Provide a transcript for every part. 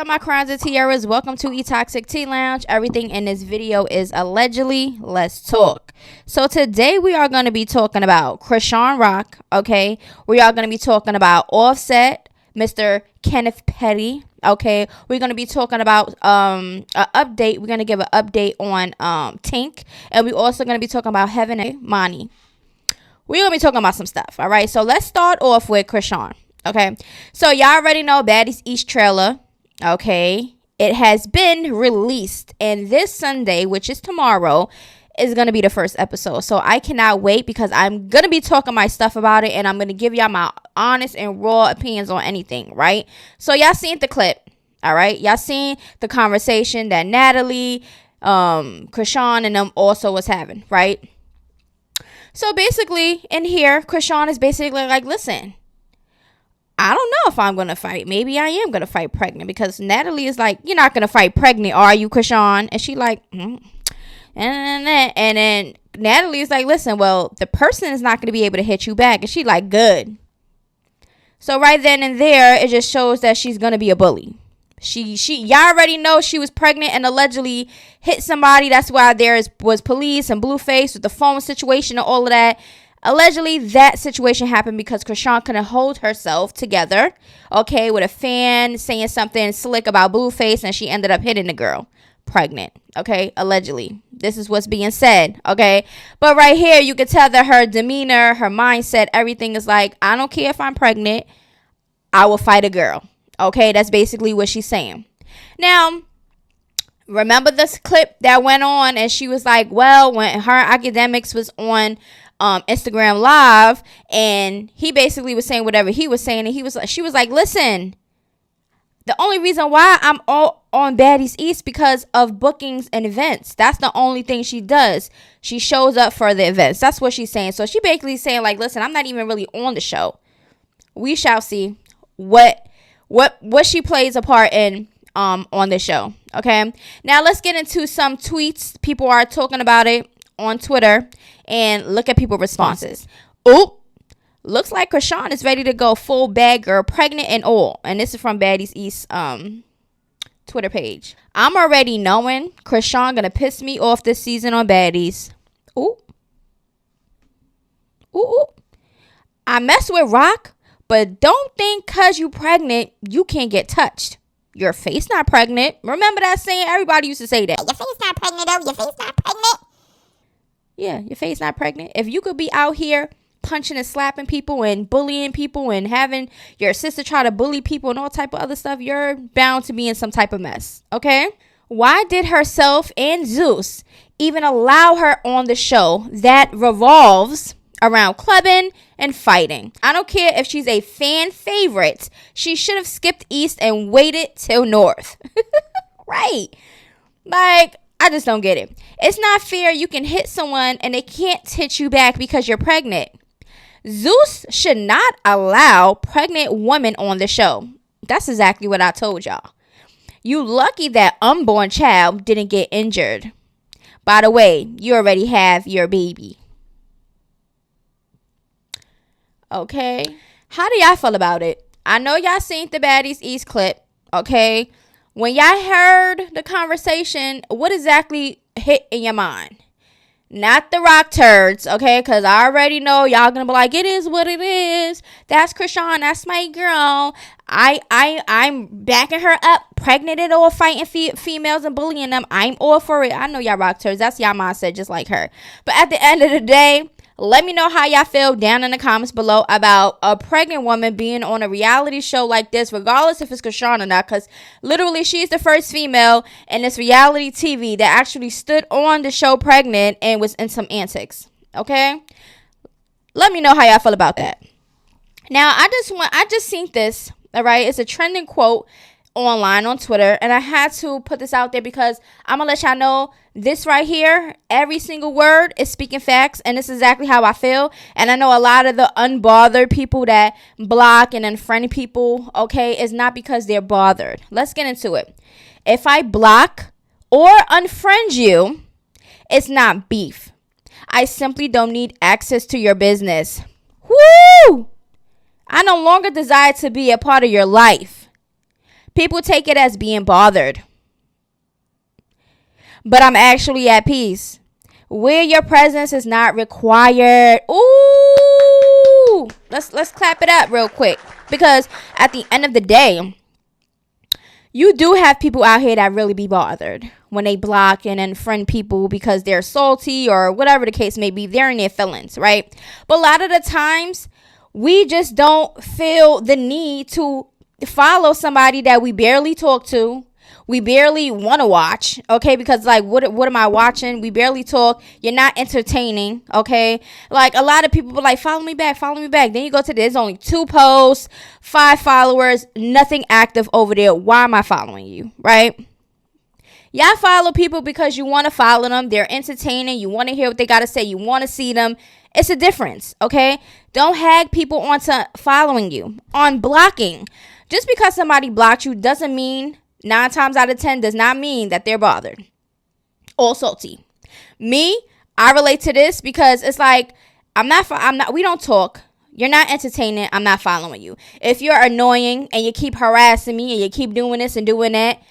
up, my crowns and tiaras? Welcome to E-Toxic Tea Lounge. Everything in this video is allegedly. Let's talk. So today we are going to be talking about Chrisean Rock, okay? We are going to be talking about Offset, Mr. Kenneth Petty, okay? We're going to be talking about an update. We're going to give an update on Tink, and we're also going to be talking about Heaven VS Moni. We're going to be talking about some stuff, all right? So let's start off with Chrisean. Okay, so y'all already know Baddies East trailer. Okay, it has been released, and this Sunday, which is tomorrow, is gonna be the first episode. So I cannot wait because I'm gonna be talking my stuff about it, and I'm gonna give y'all my honest and raw opinions on anything. Right? So y'all seen the clip, all right? Y'all seen the conversation that Natalie, Chrisean, and them also was having, right? So basically, in here, Chrisean is basically like, listen, I don't know if I'm going to fight. Maybe I am going to fight pregnant, because Natalie is like, you're not going to fight pregnant, are you, Chrisean? And she like, and then Natalie is like, listen, well, the person is not going to be able to hit you back. And she like, good. So right then and there, it just shows that she's going to be a bully. Y'all already know she was pregnant and allegedly hit somebody. That's why was police and Blueface with the phone situation and all of that. Allegedly, that situation happened because Chrisean couldn't hold herself together, okay, with a fan saying something slick about Blueface, and she ended up hitting the girl, pregnant, okay, allegedly. This is what's being said, okay? But right here, you can tell that her demeanor, her mindset, everything is like, I don't care if I'm pregnant, I will fight a girl, okay? That's basically what she's saying. Now, remember this clip that went on, and she was like, well, when her academics was on Instagram live, and he basically was saying whatever he was saying, and she was like, listen, the only reason why I'm all on Baddies East because of bookings and events. That's the only thing she does. She shows up for the events. That's what she's saying. So she basically saying like, listen, I'm not even really on the show. We shall see what she plays a part in on the show. Okay, now let's get into some tweets. People are talking about it on Twitter, and look at people's responses. Oh, looks like Chrisean is ready to go full bad girl, pregnant and all. And this is from Baddies East Twitter page. I'm already knowing Chrisean gonna piss me off this season on Baddies. Ooh. I mess with Rock, but don't think cause you pregnant you can't get touched. Your face not pregnant. Remember that saying? Everybody used to say that. Your face not pregnant though. Your face not pregnant. Yeah, your face not pregnant. If you could be out here punching and slapping people and bullying people and having your sister try to bully people and all type of other stuff, you're bound to be in some type of mess, okay? Why did herself and Zeus even allow her on the show that revolves around clubbing and fighting? I don't care if she's a fan favorite. She should have skipped East and waited till North. Right. Like, I just don't get it. It's not fair you can hit someone and they can't hit you back because you're pregnant. Zeus should not allow pregnant women on the show. That's exactly what I told y'all. You lucky that unborn child didn't get injured. By the way, you already have your baby. Okay. How do y'all feel about it? I know y'all seen the Baddies East clip, okay? When y'all heard the conversation, what exactly hit in your mind? Not the Rock turds, okay? Because I already know y'all gonna be like, it is what it is. That's Chrisean. That's my girl. I'm backing her up, pregnant and all, fighting females and bullying them. I'm all for it. I know y'all Rock turds. That's y'all mindset, just like her. But at the end of the day, let me know how y'all feel down in the comments below about a pregnant woman being on a reality show like this, regardless if it's Chrisean or not, because literally she's the first female in this reality TV that actually stood on the show pregnant and was in some antics, okay? Let me know how y'all feel about that. Now, I just seen this, all right? It's a trending quote online on Twitter, and I had to put this out there because I'm gonna let y'all know this right here, every single word is speaking facts, and this is exactly how I feel. And I know a lot of the unbothered people that block and unfriend people, okay, is not because they're bothered. Let's get into it. If I block or unfriend you, it's not beef. I simply don't need access to your business. Woo! I no longer desire to be a part of your life. People take it as being bothered, but I'm actually at peace. Where your presence is not required. Ooh, let's clap it up real quick, because at the end of the day, you do have people out here that really be bothered when they block and unfriend people because they're salty or whatever the case may be. They're in their feelings, right? But a lot of the times, we just don't feel the need to follow somebody that we barely talk to. We barely want to watch, okay? Because, like, what am I watching? We barely talk. You're not entertaining, okay? Like, a lot of people be like, follow me back. Then you go to there's only 2 posts, 5 followers, nothing active over there. Why am I following you, right? Y'all follow people because you want to follow them. They're entertaining. You want to hear what they got to say. You want to see them. It's a difference, okay? Don't hag people onto following you. On blocking. Just because somebody blocked you doesn't mean 9 times out of 10 does not mean that they're bothered or salty. Me, I relate to this because it's like, we don't talk. You're not entertaining. I'm not following you. If you're annoying and you keep harassing me and you keep doing this and doing that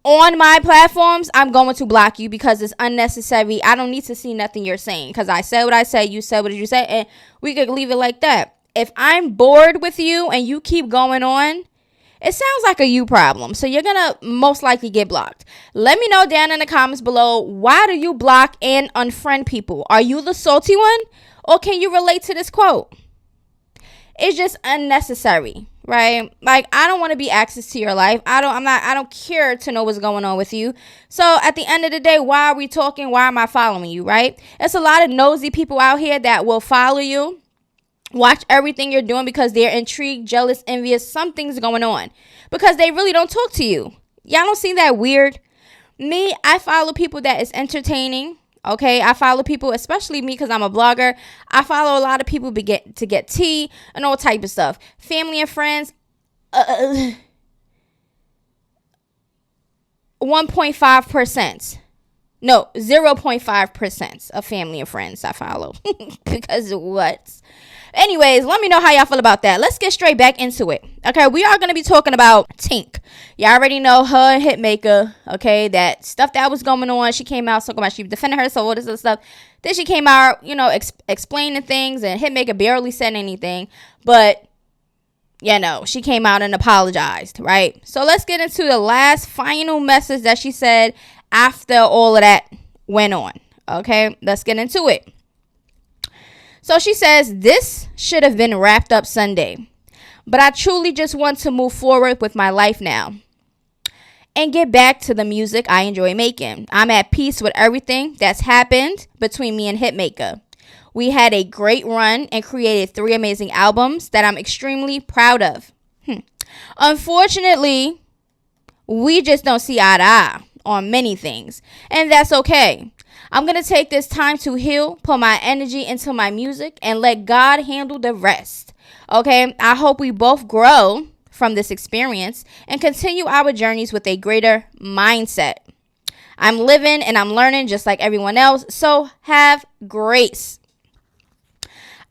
on my platforms, I'm going to block you because it's unnecessary. I don't need to see nothing you're saying because I said what I said. You said what you said, and we could leave it like that. If I'm bored with you and you keep going on, it sounds like a you problem. So you're going to most likely get blocked. Let me know down in the comments below, why do you block and unfriend people? Are you the salty one? Or can you relate to this quote? It's just unnecessary, right? Like, I don't want to be access to your life. I don't care to know what's going on with you. So at the end of the day, why are we talking? Why am I following you, right? There's a lot of nosy people out here that will follow you, watch everything you're doing because they're intrigued, jealous, envious. Something's going on because they really don't talk to you. Y'all don't see that weird? Me, I follow people that is entertaining. Okay, I follow people, especially me because I'm a blogger. I follow a lot of people to get tea and all type of stuff. Family and friends, 1.5%. No, 0.5% of family and friends I follow. Because what? Anyways, let me know how y'all feel about that. Let's get straight back into it. Okay, we are going to be talking about Tink. Y'all already know her and Hitmaker. Okay, that stuff that was going on. She came out talking about she defended herself, all this other stuff. Then she came out, explaining things, and Hitmaker barely said anything. But, she came out and apologized, right? So let's get into the last final message that she said after all of that went on. Okay, let's get into it. So she says, this should have been wrapped up Sunday, but I truly just want to move forward with my life now and get back to the music I enjoy making. I'm at peace with everything that's happened between me and Hitmaker. We had a great run and created 3 amazing albums that I'm extremely proud of. Unfortunately, we just don't see eye to eye on many things, and that's okay. I'm going to take this time to heal, put my energy into my music, and let God handle the rest. Okay, I hope we both grow from this experience and continue our journeys with a greater mindset. I'm living and I'm learning just like everyone else, so have grace.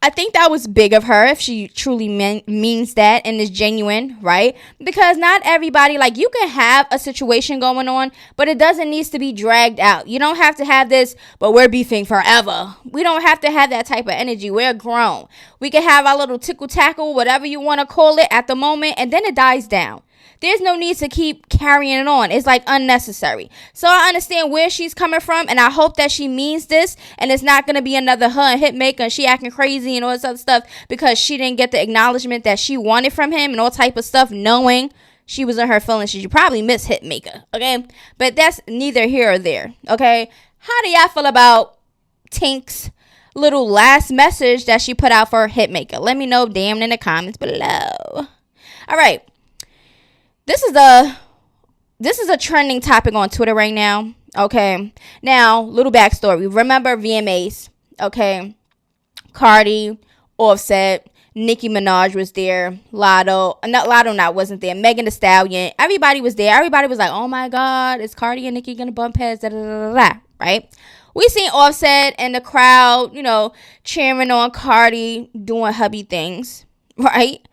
I think that was big of her if she truly means that and is genuine, right? Because not everybody, like, you can have a situation going on, but it doesn't need to be dragged out. You don't have to have this, but we're beefing forever. We don't have to have that type of energy. We're grown. We can have our little tickle tackle, whatever you want to call it at the moment, and then it dies down. There's no need to keep carrying it on. It's like unnecessary. So I understand where she's coming from, and I hope that she means this, and it's not going to be another her and Hitmaker and she acting crazy and all this other stuff because she didn't get the acknowledgement that she wanted from him and all type of stuff, knowing she was in her feelings. She probably miss Hitmaker, okay? But that's neither here or there, okay? How do y'all feel about Tink's little last message that she put out for Hitmaker? Let me know damn in the comments below. All right. This is a trending topic on Twitter right now. Okay. Now, little backstory. Remember VMAs. Okay. Cardi, Offset, Nicki Minaj was there. Lotto wasn't there. Megan Thee Stallion. Everybody was there. Everybody was like, oh my God, is Cardi and Nicki gonna bump heads? Da, da, da, da, da. Right? We seen Offset and the crowd, cheering on Cardi doing hubby things. Right?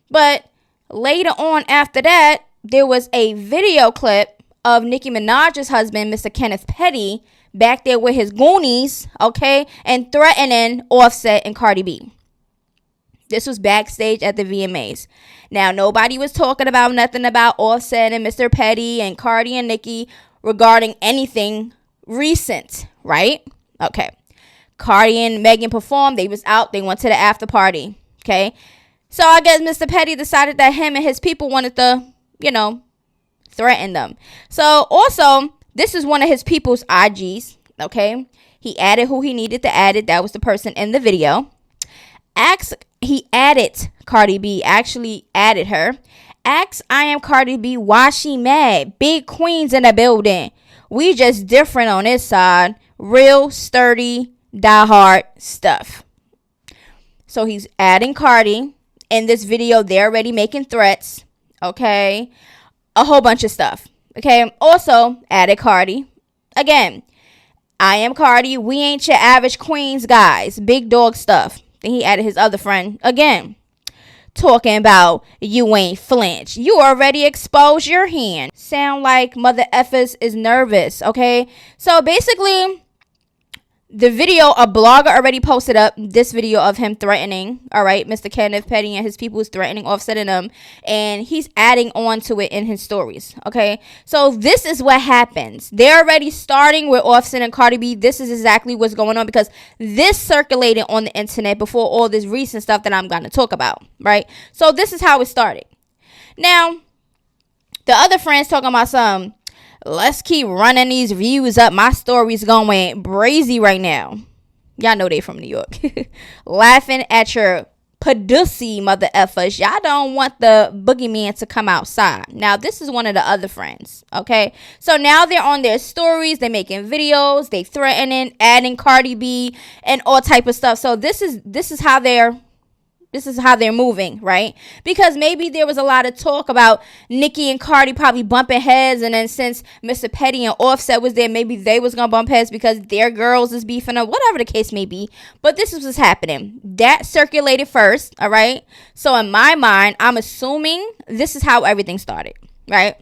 But later on after that, there was a video clip of Nicki Minaj's husband, Mr. Kenneth Petty, back there with his goonies, okay, and threatening Offset and Cardi B. This was backstage at the VMAs. Now, nobody was talking about nothing about Offset and Mr. Petty and Cardi and Nicki regarding anything recent, right? Okay. Cardi and Megan performed. They was out. They went to the after party, okay? So I guess Mr. Petty decided that him and his people wanted to, threaten them. So also, this is one of his people's IGs, okay? He added who he needed to add it. That was the person in the video. He added Cardi B, actually added her. Ask I am Cardi B, why she mad? Big queens in the building. We just different on this side. Real sturdy, diehard stuff. So he's adding Cardi. In this video, they're already making threats. Okay. A whole bunch of stuff. Okay. Also added Cardi. Again, I am Cardi. We ain't your average queens, guys. Big dog stuff. Then he added his other friend again, talking about you ain't flinch. You already exposed your hand. Sound like mother effers is nervous. Okay. So basically, the video, a blogger already posted up this video of him threatening, all right, Mr. Kenneth Petty and his people is threatening, offsetting them, and he's adding on to it in his stories, okay? So this is what happens. They're already starting with Offset and Cardi B. This is exactly what's going on because this circulated on the internet before all this recent stuff that I'm going to talk about, right? So this is how it started. Now, the other friends talking about some, let's keep running these views up. My story's going brazy right now. Y'all know they from New York. Laughing at your pussy mother effers. Y'all don't want the boogeyman to come outside. Now, this is one of the other friends. Okay. So now they're on their stories. They're making videos. They threatening, adding Cardi B and all type of stuff. So this is how they're moving, right? Because maybe there was a lot of talk about Nicki and Cardi probably bumping heads, and then since Mr. Petty and Offset was there, maybe they was gonna bump heads because their girls is beefing up, whatever the case may be. But this is what's happening. That circulated first, all right? So in my mind, I'm assuming this is how everything started, right?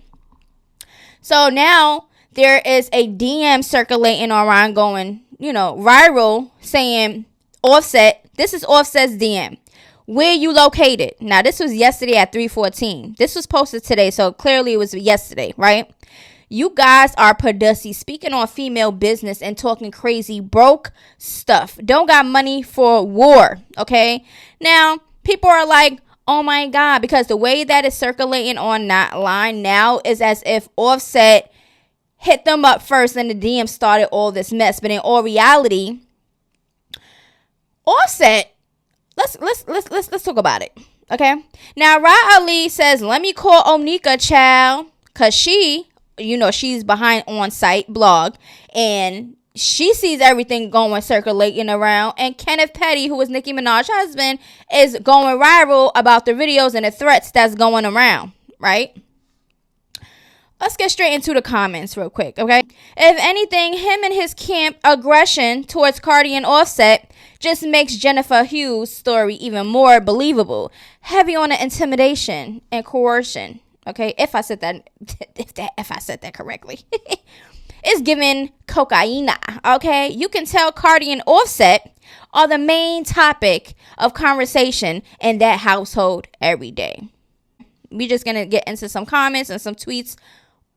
So now there is a DM circulating around going, viral, saying Offset, this is Offset's DM. Where you located? Now, this was yesterday at 3:14. This was posted today, so clearly it was yesterday, right? You guys are pussy, speaking on female business and talking crazy broke stuff. Don't got money for war, okay? Now, people are like, oh my God, because the way that is circulating on that line now is as if Offset hit them up first and the DM started all this mess. But in all reality, Offset, Let's talk about it. Okay. Now, Ra Ali says, let me call Onika, child, because she's behind On Site blog and she sees everything going circulating around. And Kenneth Petty, who is Nicki Minaj's husband, is going viral about the videos and the threats that's going around, right? Let's get straight into the comments real quick, okay? If anything, him and his camp aggression towards Cardi and Offset just makes Jennifer Hughes' story even more believable. Heavy on the intimidation and coercion, okay? If I said that correctly. It's giving cocaine, okay? You can tell Cardi and Offset are the main topic of conversation in that household every day. We just gonna get into some comments and some tweets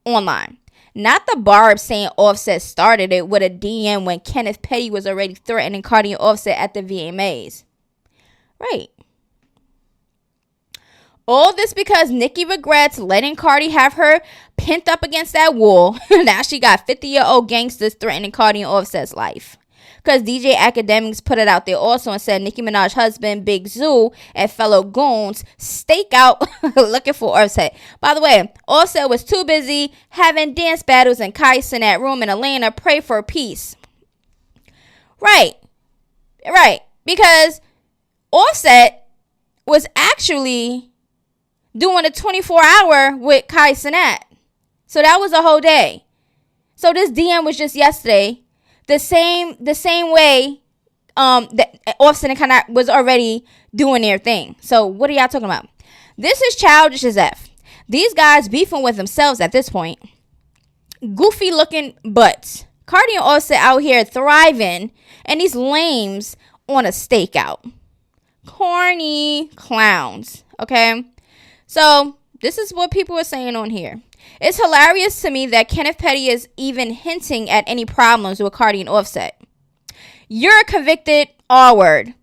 online. Not the Barb saying Offset started it with a DM when Kenneth Petty was already threatening Cardi and Offset at the VMAs. Right. All this because Nicki regrets letting Cardi have her pinned up against that wall. Now she got 50-year-old gangsters threatening Cardi and Offset's life. Because DJ Academics put it out there also and said Nicki Minaj's husband, Big Zoo, and fellow goons stake out looking for Offset. By the way, Offset was too busy having dance battles in Kai's in that room in Atlanta. Pray for peace. Right. Because Offset was actually doing a 24-hour with Kai Cenat. So that was a whole day. So this DM was just yesterday. The same way that Offset and Cenat was already doing their thing. So what are y'all talking about? This is childish as F. These guys beefing with themselves at this point. Goofy looking butts. Cardi and Offset out here thriving, and these lames on a stakeout. Corny clowns. Okay? So, this is what people are saying on here. It's hilarious to me that Kenneth Petty is even hinting at any problems with Cardi and Offset. You're a convicted R-word.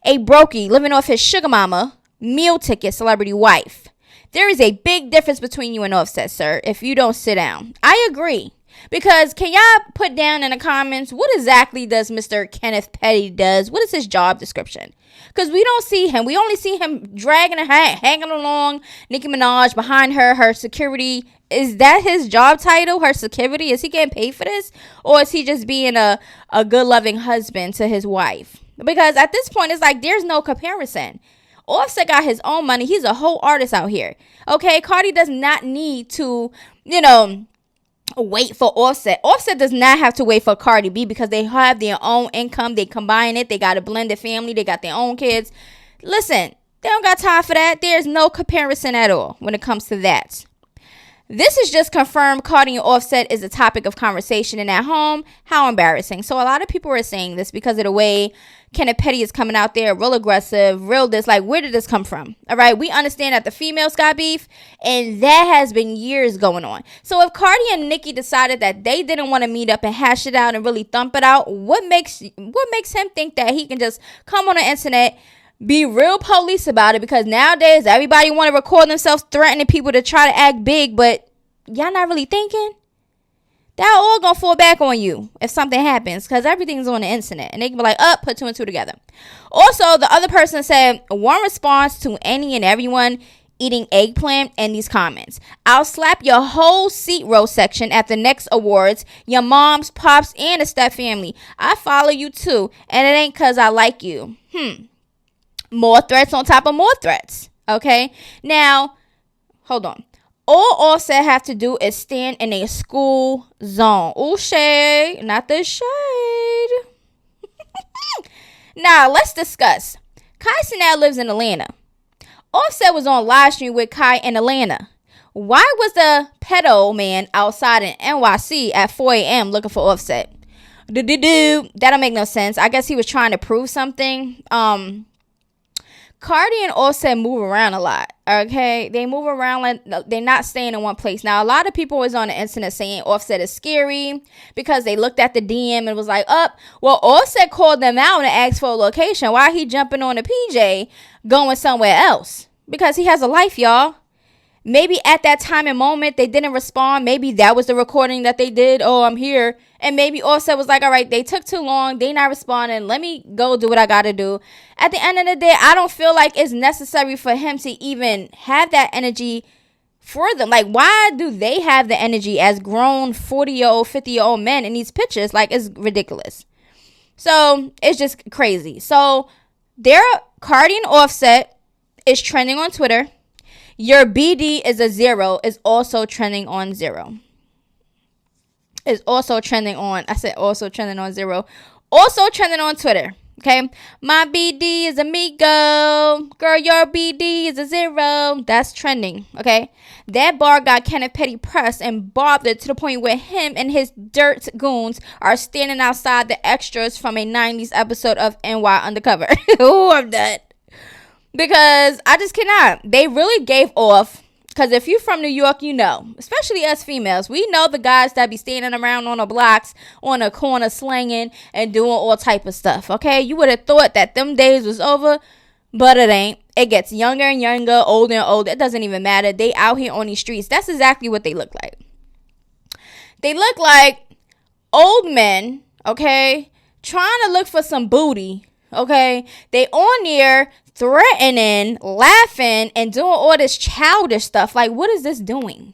A brokey living off his sugar mama, meal ticket celebrity wife. There is a big difference between you and Offset, sir, if you don't sit down. I agree. Because can y'all put down in the comments, what exactly does Mr. Kenneth Petty does? What is his job description? Because we don't see him. We only see him dragging and hanging along Nicki Minaj behind her security. Is that his job title, her security? Is he getting paid for this? Or is he just being a good loving husband to his wife? Because at this point, it's like there's no comparison. Offset got his own money. He's a whole artist out here. Okay, Cardi does not need to, wait for Offset. Offset does not have to wait for Cardi B because they have their own income. They combine it. They got a blended family. They got their own kids. Listen, they don't got time for that. There's no comparison at all when it comes to that. This is just confirmed Cardi and Offset is a topic of conversation in at home. How embarrassing. So a lot of people are saying this because of the way Kenneth Petty is coming out there, real aggressive, real this. Like, where did this come from? All right, we understand that the females got beef, and that has been years going on. So if Cardi and Nicki decided that they didn't want to meet up and hash it out and really thump it out, what makes him think that he can just come on the internet, be real police about it? Because nowadays everybody want to record themselves threatening people to try to act big, but y'all not really thinking. That all gonna fall back on you if something happens, because everything's on the internet and they can be like, put two and two together. Also, the other person said one response to any and everyone eating eggplant in these comments: I'll slap your whole seat row section at the next awards, your moms, pops, and the step family. I follow you too, and it ain't cause I like you. More threats on top of more threats. Okay, now hold on. All Offset have to do is stand in a school zone. Ooh, shade. Not the shade. Now, let's discuss. Chrisean now lives in Atlanta. Offset was on live stream with Kai in Atlanta. Why was the pedo man outside in NYC at 4 a.m. looking for Offset? That'll make no sense. I guess he was trying to prove something. Cardi and Offset move around a lot, okay? They move around like they're not staying in one place. Now, a lot of people was on the internet saying Offset is scary because they looked at the DM and was like, well, Offset called them out and asked for a location. Why he jumping on a PJ going somewhere else? Because he has a life, y'all. Maybe at that time and moment, they didn't respond. Maybe that was the recording that they did. Oh, I'm here. And maybe Offset was like, all right, they took too long. They not responding. Let me go do what I got to do. At the end of the day, I don't feel like it's necessary for him to even have that energy for them. Like, why do they have the energy as grown 40-year-old, 50-year-old men in these pictures? Like, it's ridiculous. So, it's just crazy. So, their Cardi and Offset is trending on Twitter. Your BD is a 0 is also trending on 0. Is also trending on, I said also trending on 0. Also trending on Twitter. Okay. My BD is amigo. Girl, your BD is a 0. That's trending. Okay. That bar got Kenneth Petty pressed and bobbed it to the point where him and his dirt goons are standing outside the extras from a 90s episode of NY Undercover. Ooh, I'm done. Because I just cannot. They really gave off. Because if you're from New York, you know. Especially us females. We know the guys that be standing around on the blocks, on the corner, slanging and doing all type of stuff. Okay? You would have thought that them days was over. But it ain't. It gets younger and younger, older and older. It doesn't even matter. They out here on these streets. That's exactly what they look like. They look like old men. Okay? Trying to look for some booty. Okay? They on there threatening, laughing, and doing all this childish stuff. Like, what is this doing?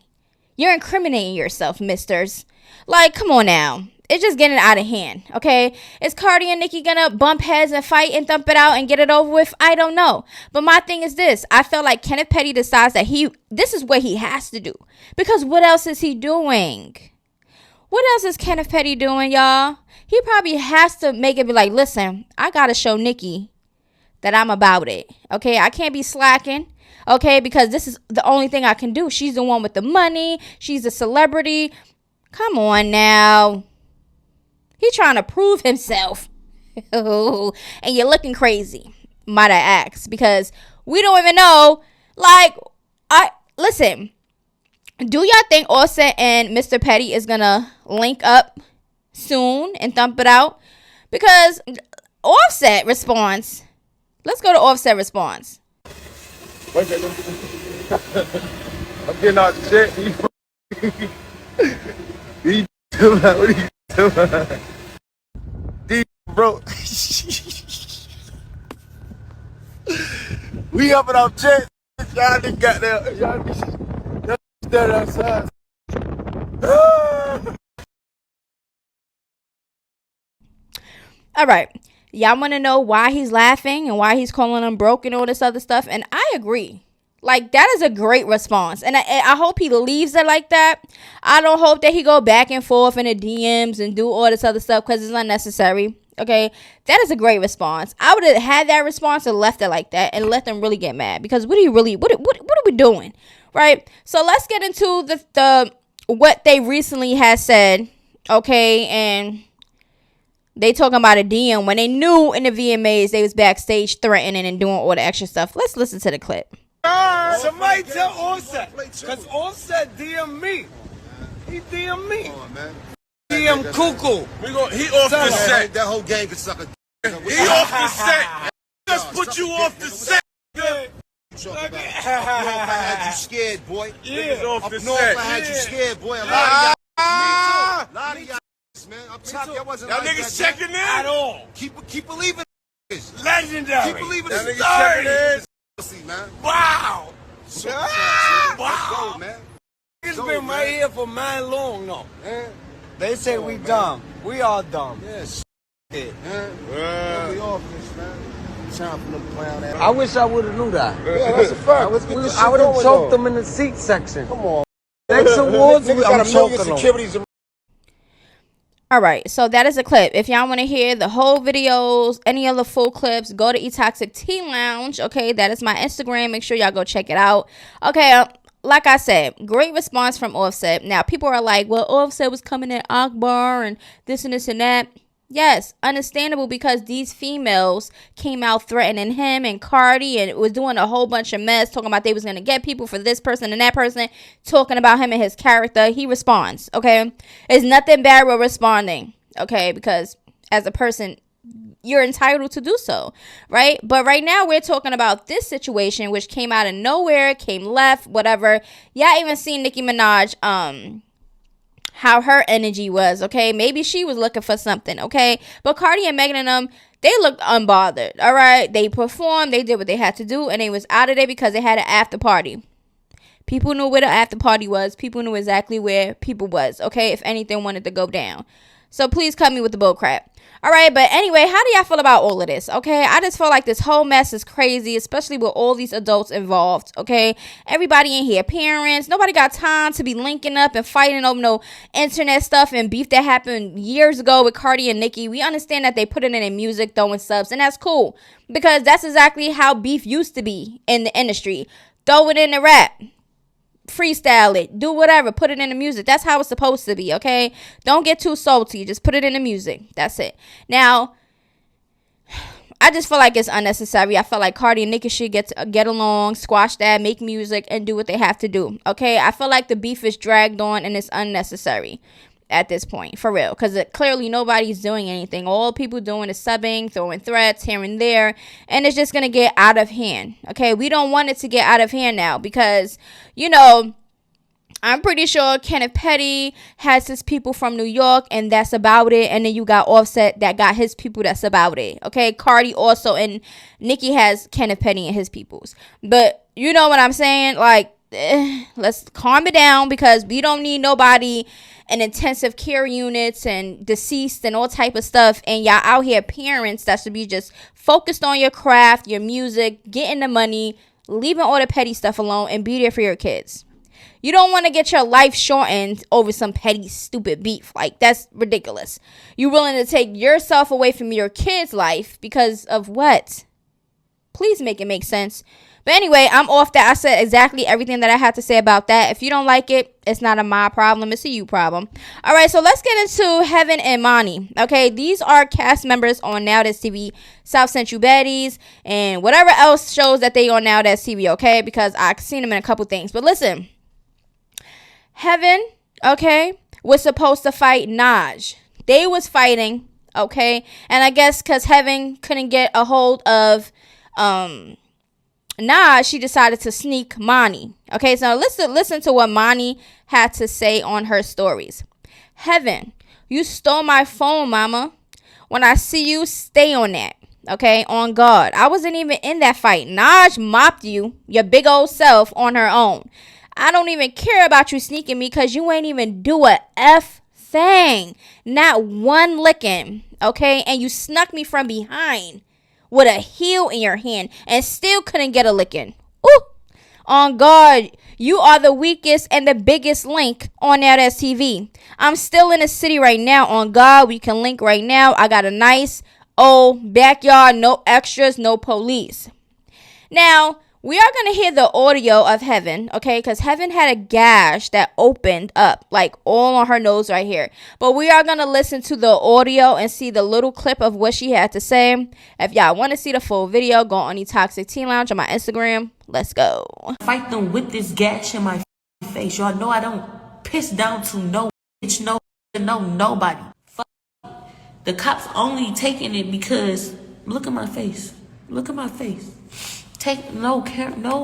You're incriminating yourself, misters. Like, come on now. It's just getting out of hand, okay? Is Cardi and Nicki gonna bump heads and fight and thump it out and get it over with? I don't know. But my thing is this. I feel like Kenneth Petty decides that this is what he has to do. Because what else is he doing? What else is Kenneth Petty doing, y'all? He probably has to make it be like, listen, I gotta show Nicki that I'm about it. Okay, I can't be slacking. Okay, because this is the only thing I can do. She's the one with the money. She's a celebrity. Come on now. He trying to prove himself. And you're looking crazy, might I ask, because we don't even know. Like, listen, do y'all think Offset and Mr. Petty is gonna link up soon and thump it out? Because Offset response. Let's go to Offset response. Wait a minute. I'm getting out the shit. What are you doing? D, bro. We up and out jet. Y'all niggas got there. Y'all niggas standing outside. All right. Y'all want to know why he's laughing and why he's calling them broke and all this other stuff? And I agree. Like, that is a great response. And I hope he leaves it like that. I don't hope that he go back and forth in the DMs and do all this other stuff because it's unnecessary. Okay? That is a great response. I would have had that response and left it like that and let them really get mad. Because what are we doing? Right? So let's get into the what they recently had said. Okay? And they talking about a DM when they knew in the VMAs they was backstage threatening and doing all the extra stuff. Let's listen to the clip. Somebody tell Offset, because Offset DM me. He DM me. DM Cuckoo. He off the set. That whole gang could suck a He off the set. Just put you off the set. North, I had you scared, boy. Yeah. Off the Up north, set. I had you scared, boy. A lot of y'all, man. I'm telling you, I wasn't Y'all like niggas that, checking in? At all. Keep believing. Legendary. Keep believing Y'all this niggas checking in? pussy, man. Wow. Wow, go, man. It's been right here for man long, no. They say we dumb. We all dumb. Yes. Yeah. We off this, man. Time for them clown ass. I wish I would have knew that. Yeah, that's a fact. Let's get this shit I would have going, choked though. them in the seat section. Come on. Next awards, Niggas I'm got a million choking them. securities. All right, so that is a clip. If y'all want to hear the whole videos, any other full clips, go to eToxic Tea Lounge. Okay, that is my Instagram. Make sure y'all go check it out. Okay, like I said, great response from Offset. Now, people are like, well, Offset was coming at Akbar and this and this and that. Yes, understandable, because these females came out threatening him and Cardi and was doing a whole bunch of mess, talking about they was going to get people for this person and that person, talking about him and his character. He responds, okay? It's nothing bad with responding, okay? Because as a person, you're entitled to do so, right? But right now we're talking about this situation, which came out of nowhere, came left, whatever. Y'all even seen Nicki Minaj, how her energy was, okay? Maybe she was looking for something, okay? But Cardi and Megan and them, they looked unbothered, all right? They performed, they did what they had to do, and they was out of there because they had an after party. People knew where the after party was. People knew exactly where people was, okay? If anything wanted to go down. So please cut me with the bull crap. All right, but anyway, how do y'all feel about all of this, okay? I just feel like this whole mess is crazy, especially with all these adults involved, okay? Everybody in here, parents, nobody got time to be linking up and fighting over no internet stuff and beef that happened years ago with Cardi and Nicki. We understand that they put it in their music, throwing subs, and that's cool, because that's exactly how beef used to be in the industry. Throw it in the rap. Freestyle it, do whatever, put it in the music. That's how it's supposed to be, okay? Don't get too salty, just put it in the music. That's it. Now, I just feel like it's unnecessary. I feel like Cardi and Nicki should get along, squash that, make music, and do what they have to do, okay? I feel like the beef is dragged on and it's unnecessary at this point, for real, because clearly nobody's doing anything. All people doing is subbing, throwing threats here and there, and it's just gonna get out of hand, okay? We don't want it to get out of hand now, because, you know, I'm pretty sure Kenneth Petty has his people from New York, and that's about it. And then you got Offset that got his people, that's about it, okay? Cardi also, and Nicki has Kenneth Petty and his peoples. But you know what I'm saying? Like, let's calm it down, because we don't need nobody in intensive care units and deceased and all type of stuff, and y'all out here parents that should be just focused on your craft, your music, getting the money, leaving all the petty stuff alone, and be there for your kids. You don't want to get your life shortened over some petty stupid beef. Like, that's ridiculous. You willing to take yourself away from your kid's life because of what? Please make it make sense. But anyway, I'm off that. I said exactly everything that I had to say about that. If you don't like it, it's not a my problem. It's a you problem. All right, so let's get into Heaven and Moni. Okay, these are cast members on Now That's TV, South Central Baddies, and whatever else shows that they on Now That's TV, okay? Because I've seen them in a couple things. But listen, Heaven, okay, was supposed to fight Minaj. They was fighting, okay? And I guess because Heaven couldn't get a hold of she decided to sneak Moni. Okay, so listen to what Moni had to say on her stories. Heaven, you stole my phone, mama. When I see you, stay on that. Okay, on God. I wasn't even in that fight. Minaj mopped you, your big old self, on her own. I don't even care about you sneaking me because you ain't even do a F thing. Not one licking. Okay, and you snuck me from behind with a heel in your hand and still couldn't get a licking. Ooh. On God, you are the weakest and the biggest link on Now That's TV. I'm still in the city right now. On God, we can link right now. I got a nice old backyard, no extras, no police. Now, we are going to hear the audio of Heaven, okay? Because Heaven had a gash that opened up, like all on her nose right here. But we are going to listen to the audio and see the little clip of what she had to say. If y'all want to see the full video, go on the Toxic Teen Lounge on my Instagram. Let's go. Fight them with this gash in my face. Y'all know I don't piss down to no bitch, no nobody. Fuck. The cops only taking it because look at my face. Look at my face. Take no care, no.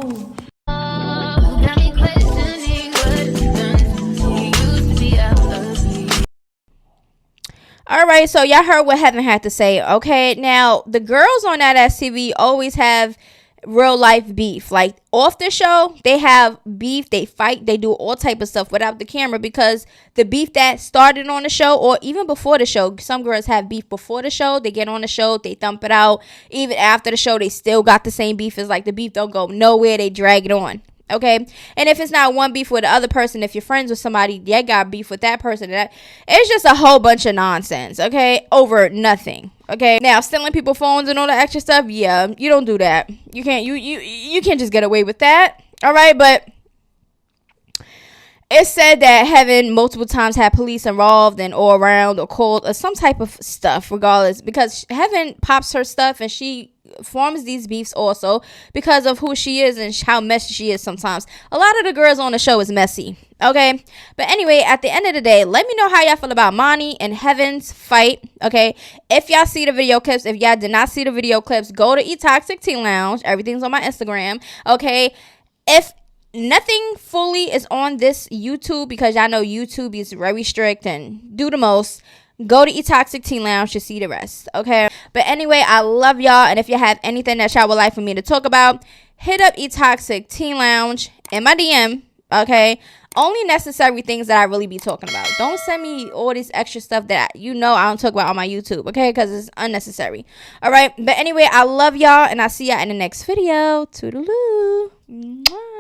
All right, so y'all heard what Heaven had to say. Okay, now the girls on that STV always have real life beef. Like off the show, they have beef, they fight, they do all type of stuff without the camera, because the beef that started on the show or even before the show, some girls have beef before the show, they get on the show, they thump it out. Even after the show, they still got the same beef. It's like the beef don't go nowhere, they drag it on. Okay, and if it's not one beef with the other person, if you're friends with somebody, they got beef with that person. It's just a whole bunch of nonsense, okay, over nothing. Okay, now stealing people's phones and all the extra stuff, yeah, you don't do that. You can't, you can't just get away with that. All right, but it said that Heaven multiple times had police involved and or around or called or some type of stuff, regardless, because Heaven pops her stuff and she forms these beefs also because of who she is and how messy she is sometimes. A lot of the girls on the show is messy, okay? But anyway, at the end of the day, let me know how y'all feel about Moni and Heaven's fight, okay? If y'all see the video clips, if y'all did not see the video clips, go to Toxic Teen Lounge. Everything's on my Instagram, okay? If nothing fully is on this YouTube, because y'all know YouTube is very strict and do the most, go to Toxic Teen Lounge to see the rest, okay? But anyway, I love y'all, and if you have anything that y'all would like for me to talk about, hit up Toxic Teen Lounge in my DM, okay? Only necessary things that I really be talking about. Don't send me all this extra stuff that I don't talk about on my YouTube, okay? Because it's unnecessary. All right? But anyway, I love y'all, and I'll see y'all in the next video. Toodaloo. Mwah.